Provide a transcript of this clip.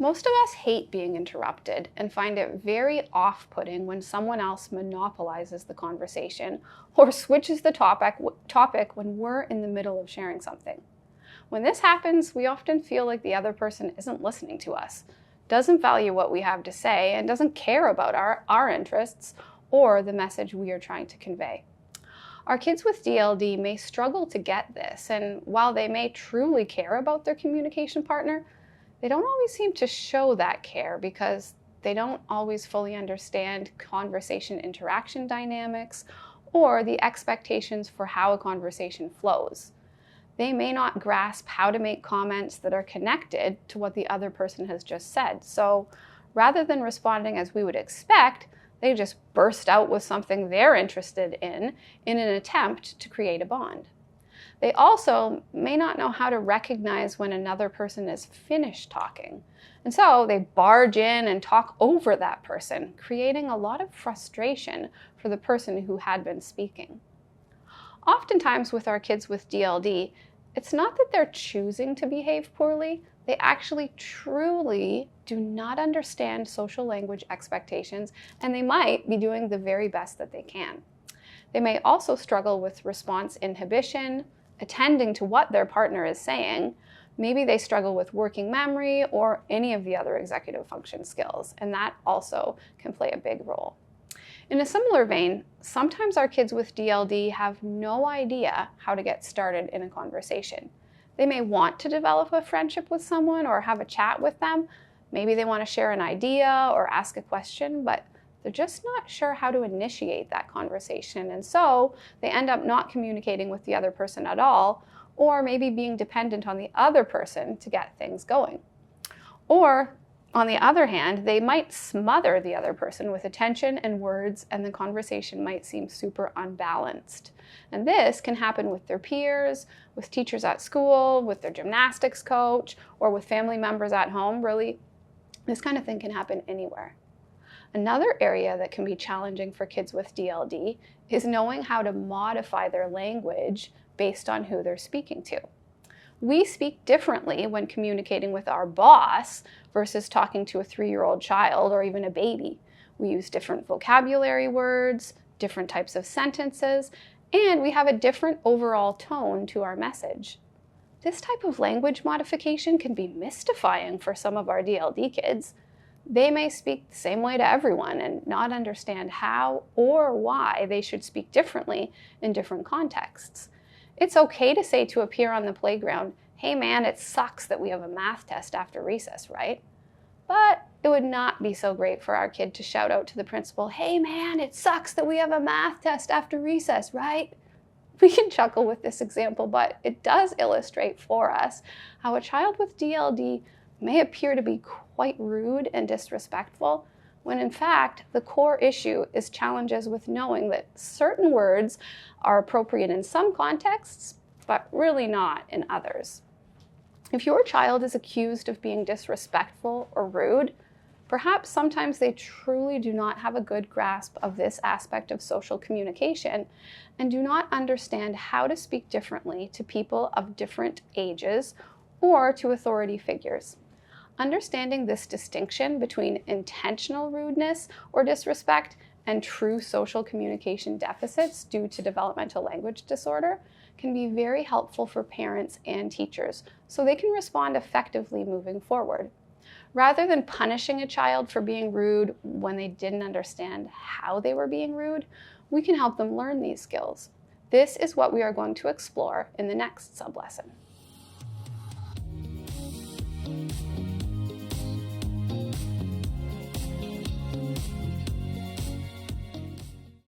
Most of us hate being interrupted and find it very off-putting when someone else monopolizes the conversation or switches the topic when we're in the middle of sharing something. When this happens, we often feel like the other person isn't listening to us, doesn't value what we have to say, and doesn't care about our interests or the message we are trying to convey. Our kids with DLD may struggle to get this, and while they may truly care about their communication partner, they don't always seem to show that care because they don't always fully understand conversation interaction dynamics or the expectations for how a conversation flows. They may not grasp how to make comments that are connected to what the other person has just said. So rather than responding as we would expect, they just burst out with something they're interested in an attempt to create a bond. They also may not know how to recognize when another person is finished talking. And so they barge in and talk over that person, creating a lot of frustration for the person who had been speaking. Oftentimes with our kids with DLD, it's not that they're choosing to behave poorly. They actually truly do not understand social language expectations, and they might be doing the very best that they can. They may also struggle with response inhibition, attending to what their partner is saying. Maybe they struggle with working memory or any of the other executive function skills, and that also can play a big role. In a similar vein, sometimes our kids with DLD have no idea how to get started in a conversation. They may want to develop a friendship with someone or have a chat with them. Maybe they want to share an idea or ask a question, but they're just not sure how to initiate that conversation. And so they end up not communicating with the other person at all, or maybe being dependent on the other person to get things going. Or on the other hand, they might smother the other person with attention and words, and the conversation might seem super unbalanced. And this can happen with their peers, with teachers at school, with their gymnastics coach, or with family members at home. Really, this kind of thing can happen anywhere. Another area that can be challenging for kids with DLD is knowing how to modify their language based on who they're speaking to. We speak differently when communicating with our boss versus talking to a 3-year-old child or even a baby. We use different vocabulary words, different types of sentences, and we have a different overall tone to our message. This type of language modification can be mystifying for some of our DLD kids. They may speak the same way to everyone and not understand how or why they should speak differently in different contexts. It's okay to say to a peer on the playground, "Hey man, it sucks that we have a math test after recess, right?" But it would not be so great for our kid to shout out to the principal, "Hey man, it sucks that we have a math test after recess, right?" We can chuckle with this example, but it does illustrate for us how a child with DLD may appear to be quite rude and disrespectful, when in fact the core issue is challenges with knowing that certain words are appropriate in some contexts, but really not in others. If your child is accused of being disrespectful or rude, perhaps sometimes they truly do not have a good grasp of this aspect of social communication and do not understand how to speak differently to people of different ages or to authority figures. Understanding this distinction between intentional rudeness or disrespect and true social communication deficits due to developmental language disorder can be very helpful for parents and teachers so they can respond effectively moving forward. Rather than punishing a child for being rude when they didn't understand how they were being rude, we can help them learn these skills. This is what we are going to explore in the next sublesson.